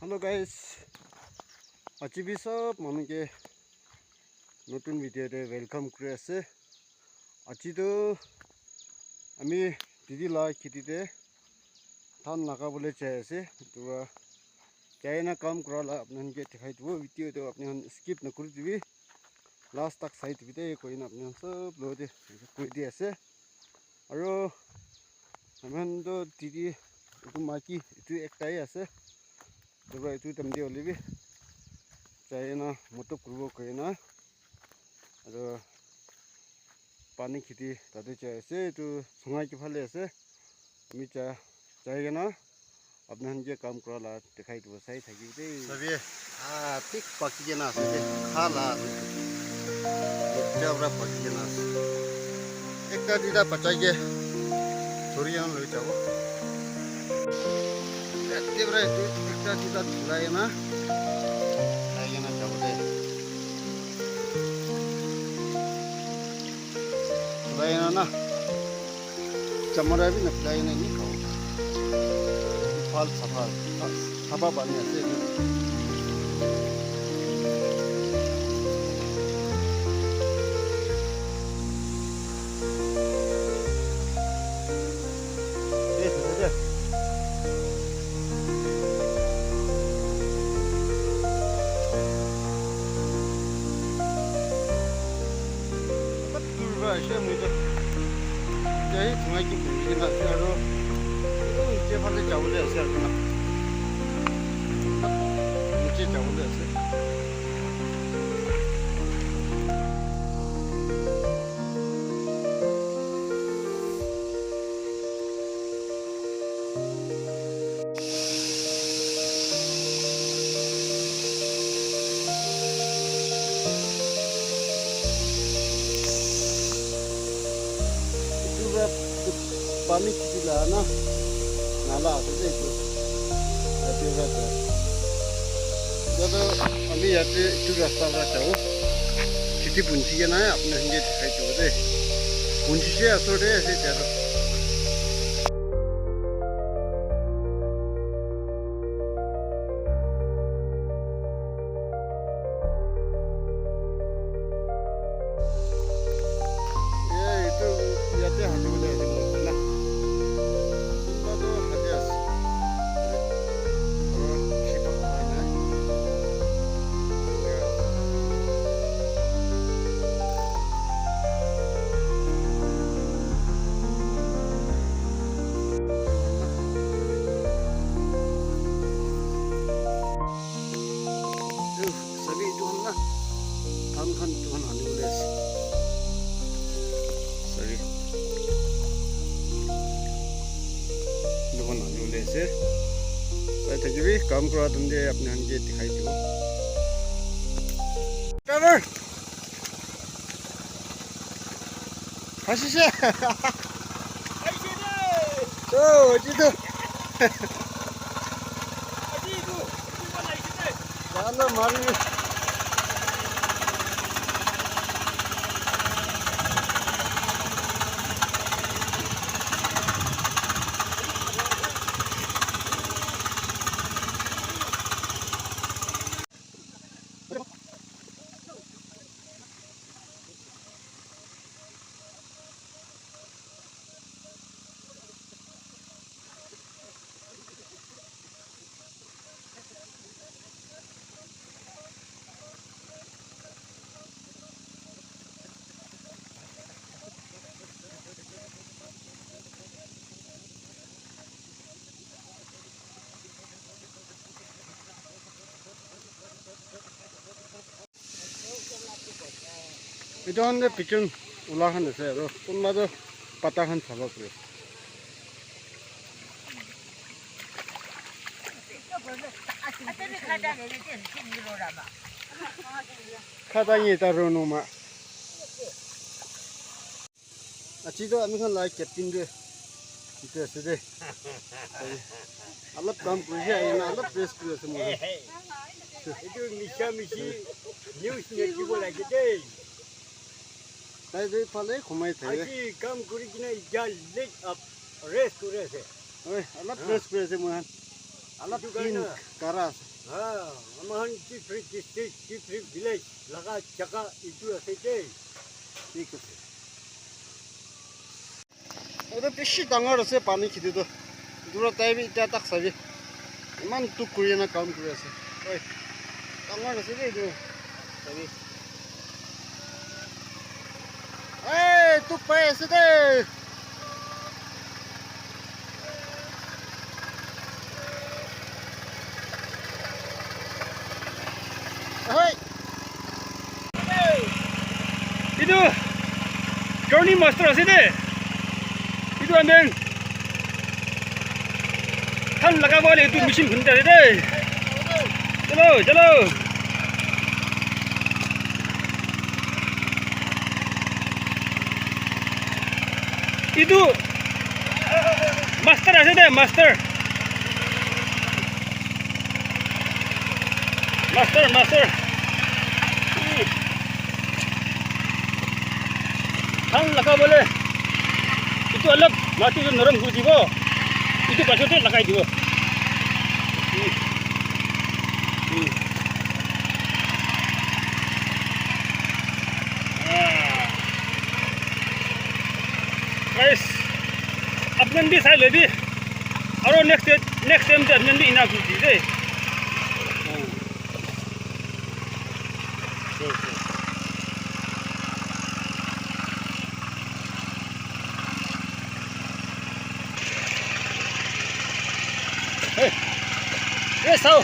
Hello guys, আজি সব মানুষকে নতুন ভিডিওতে ওয়েলকাম করে আছে। আজি তো আমি দিদি লা খেতিতে ধান লাগাবলে চাই আছে। তো চাই না কাম করালা আপনাকে দেখাই দিব ভিডিওতে আপনি স্কিপ না করে দিবি লাস্ট তক চাই দিবি দে কই না আপনি সব লোতে কই দি আছে। আৰু আমি তো দিদি একটু মাকি একটু একটাই আছে। Coba itu temdi olivi, saya na motor kurbo kaya na, ada pani kiti tadi caya se itu sungai kepala se, kami caya na, अपने हंजे काम करा ला दिखाई दो सही था कि दे सभी ठीक पकी के ना से खाला जबरा पकी के ना एक का दीदा बचाई के थोड़ी हम ले जाओ ये बरे एकटा दीदा लाए ना जाओ दे लाए ना चमड़ा भी नपलाई नहीं खाओ फल सफा बने ऐसे ऐसे मुझे यही तुम्हारी की पूरी ना करो नीचे वाले चावल ऐसे रखना नीचे चावल ऐसे पानी किला ना नाला आते itu tapi berapa jadi kami याते itu रास्ता jauh किती पुंची ना अपने हंगे दिखाई तो दे पुंची से असर है ऐसे ज्यादा ये itu याते हाथ बोले ऐसे ना kan Tuhan anu les sorry Tuhan anu les है saya tadi भी काम करा तुमने अपने हंगे दिखाई दो कवर हंसी से तो जितो चलो मारी itu anda bikin ulahan saya, roh pun macam patahan sabak tu. Katanya taruh nama. Aci tu kami kan like captain dia, itu sedih. Alap kam punya, ini alap press punya semua. Itu misi news ni juga lagi deh. Saya jadi paling kumai tu. Aci kam kuri kena ijal leg up race tu race. Oh, alap press semua. Alap tin karas. Amahan Chifrik district, Chifrik village, laga chaka itu asete. ঠিক আছে ওটা বেশি ডাঙৰ আছে পানী খেতিটো দূৰত time এতিয়া তাক চাবি ইমান টুক কৰি না কাম কৰি আছে ঐ ডাঙৰ আছে দেই এইটো চাবি এই টুক পাই আছে দেই Itu Johnny Master আছে দে itu ambil kan lagak boleh itu mesin gunting deh chalo chalo itu master আছে deh master kan lagak boleh itu alap mati itu norom guru dibo itu pasutnya lakai dibo guys apnen di saya lebih aro next time apnen di ina guru deh Yes, sao?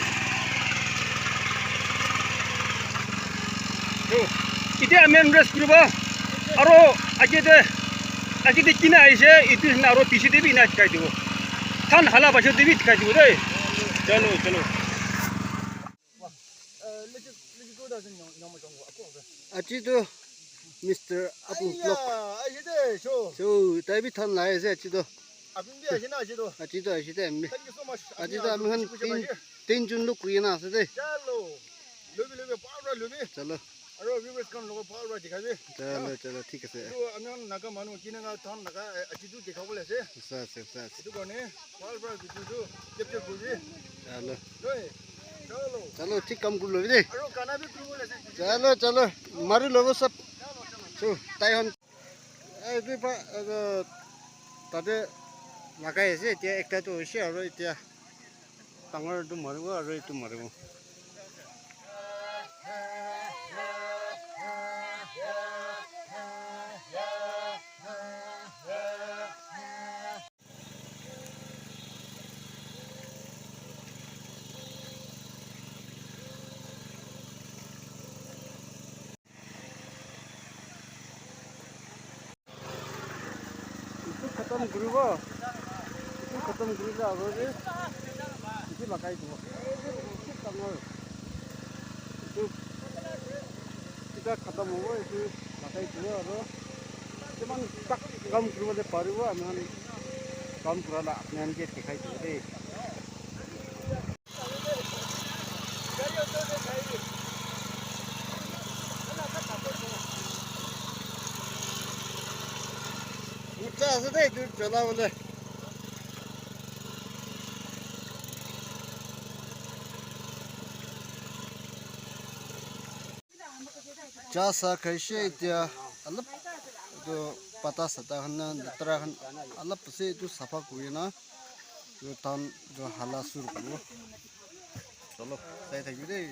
Ite amen rest kuruba. Aro agede kina aise itu naro pisi debi na kai dibo. Than hala basho debi kai dibo dai. Chalo. achido Mr. Apu Block Asete, so. so tabi than lai ase achido Abimbi asena ajedo. achido ammi Thank you so much. achido ammi han tin jun lu kuina ase dei Chalo. Lobi power lobi. chalo Aro viewers kan logo power dikhabe. chalo ঠিক আছে Itu amyan naga manu kinanga thon naga ajidu dikhawole ase. sa Itu kone power bitu capture kurbi. chalo Loi. Chalo. ঠিক কাম কৰি লবি দেই Aro kana bhi kurwole ase. চলো মাৰি ল'ব চব চো তাইহন এই তাতে লাগাই আছে এতিয়া একটাটো হৈছে আৰু এতিয়া ডাঙৰটো মাৰিব আৰু এইটো মাৰিব खत्म करिब इतो खत्म करिले अब रे इतो लगाइ দিব ঠিক ডাঙৰ इतो কিটা खत्म হ'ব इतो लगाइ দিব আৰু কিমান তাক কাম কৰিবলৈ পাৰিব আমি কাম কৰালা আপোনালোকে দেখাই দিব দেই উচ্চ আছে দেই তুই চলাবলে চাহ চাহ খাইছে এতিয়া অলপ এইটো পাতা চাতাখন লেতেৰাখন অলপ পিছে এইটো চাফা কৰি না টান হালা চুৰ কৰিব চলো চাই থাকিবি দেই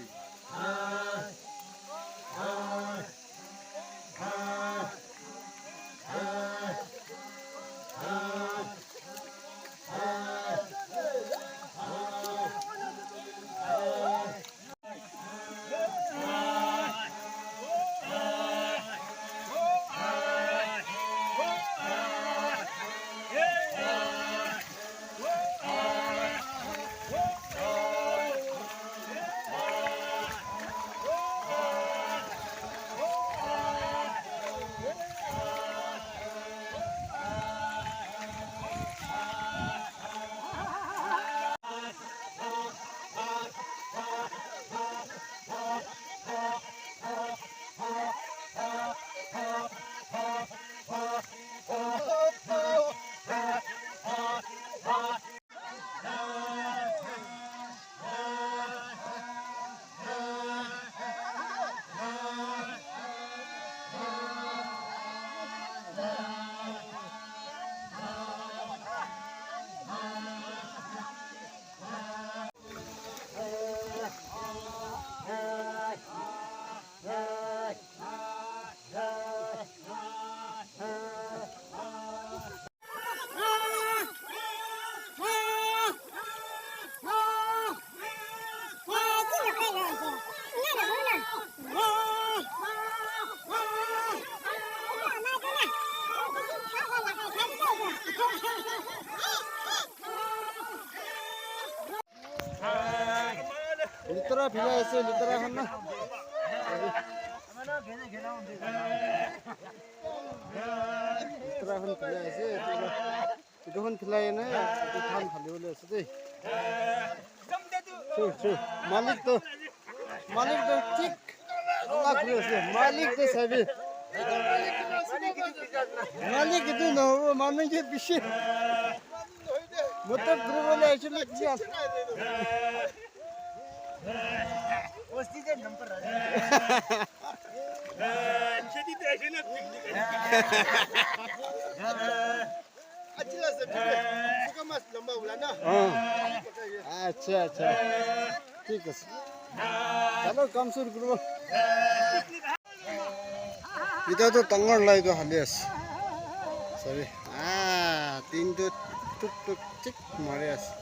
লিতৰা ভিলাই আছে লিতৰা খন না লিতৰা খন ভিলাই আছে এইটো খন ভিলাই নাই এইটো ধান ফালিবলৈ আছে দেই মালিক তো ঠিক আল্লাহ ঘুরে আছে মালিক তো সাবি মালিক itu নহব মানুহে বেছি মতলব ঘুরবলৈ আহিছিল কি वस्तीचे नंबर शेतीत आहे ना अच्छा ठीक है चलो काम सुरू करू इधर तो तंगड़ लाई तो हालियास सॉरी तीन तो टुक चिक मारियास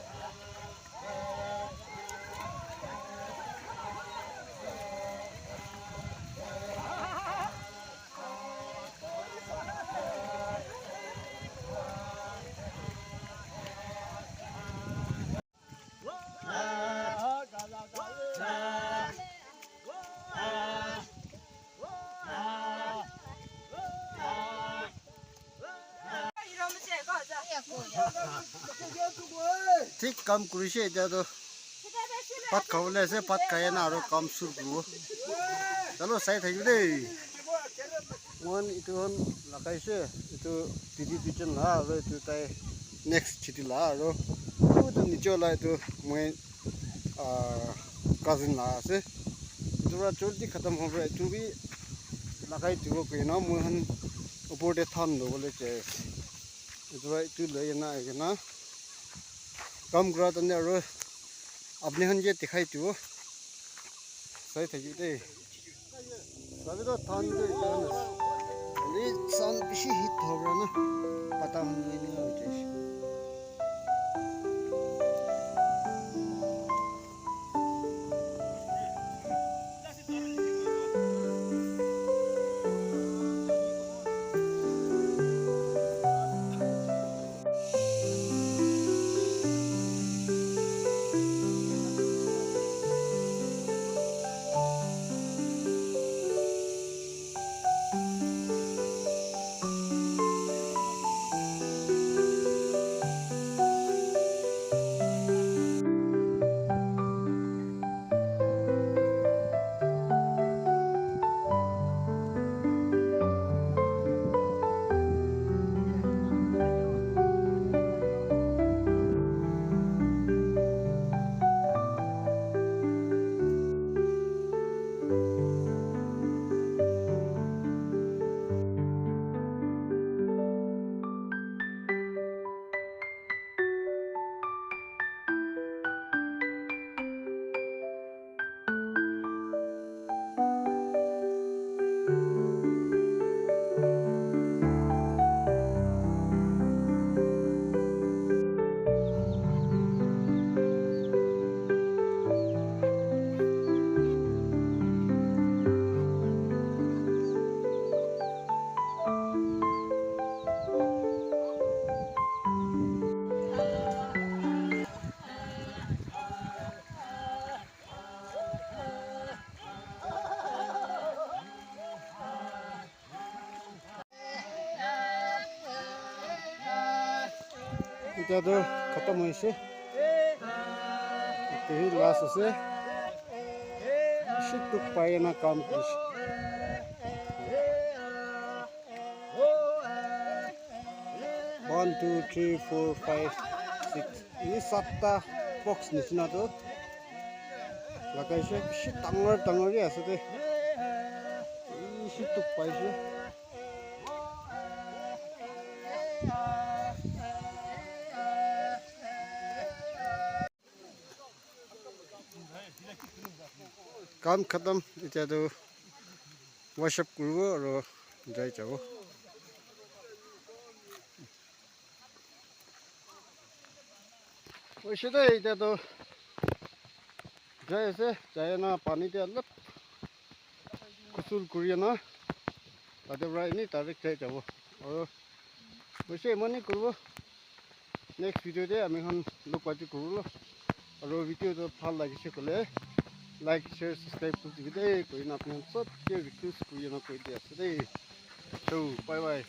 ঠিক কাম কৰিছে এতিয়া তো পাত খাবলৈ আছে পাত খাই না আৰু কাম চুৰ কৰিব চলো চাই থাকিব দেই মই এইটোখন লগাইছে এইটো দিদি দুজন লা আৰু এইটো তাই নেক্সট চিটি লা আৰু এইটো নিচে ওলা এইটো মই কাজিন লা আছে এইটো জলদি খতম হ'ব এইটো বি লগাই দিব পাৰি ন মই ওপৰতে থান ল'বলৈ চাই আছে এইটো লৈ না काम करा तने और अपने हन जे दिखाई दियो सही थे जुते सभी तो थान दे ये सन किसी हिट हो रहा ना पता नहीं होते এতিয়া তো খতম হৈছে তেহি লাষ্ট আছে সিটুক পাই না কাম কৰিছে 1 2 3 4 5 6 ini 7টা বক্স নিচিনা তো লগাইছে বেছি ডাঙৰ আছে দে সিটুক পাইছে काम खत्म इतना तो वॉशअप करूँ और जाए जाओ वैसे तो इतना तो जाए से जाए ना पानी ते अलग कुसुल करिए ना ताते बड़ा इन्हीं तारीख जाए जाओ और वैसे मनी करूँ नेक्स्ट वीडियो दे हमें हम लोग बात करूँ और वीडियो तो फाल लगी से कले like share subscribe to the video ਕੋਈ ਨਾ ਆਪਣੇ ਸਭ ਕੇ ਰਿਕਵੈਸਟ ਕੋਈ ਨਾ ਕੋਈ ਦੇ ਸਕਦੇ so bye bye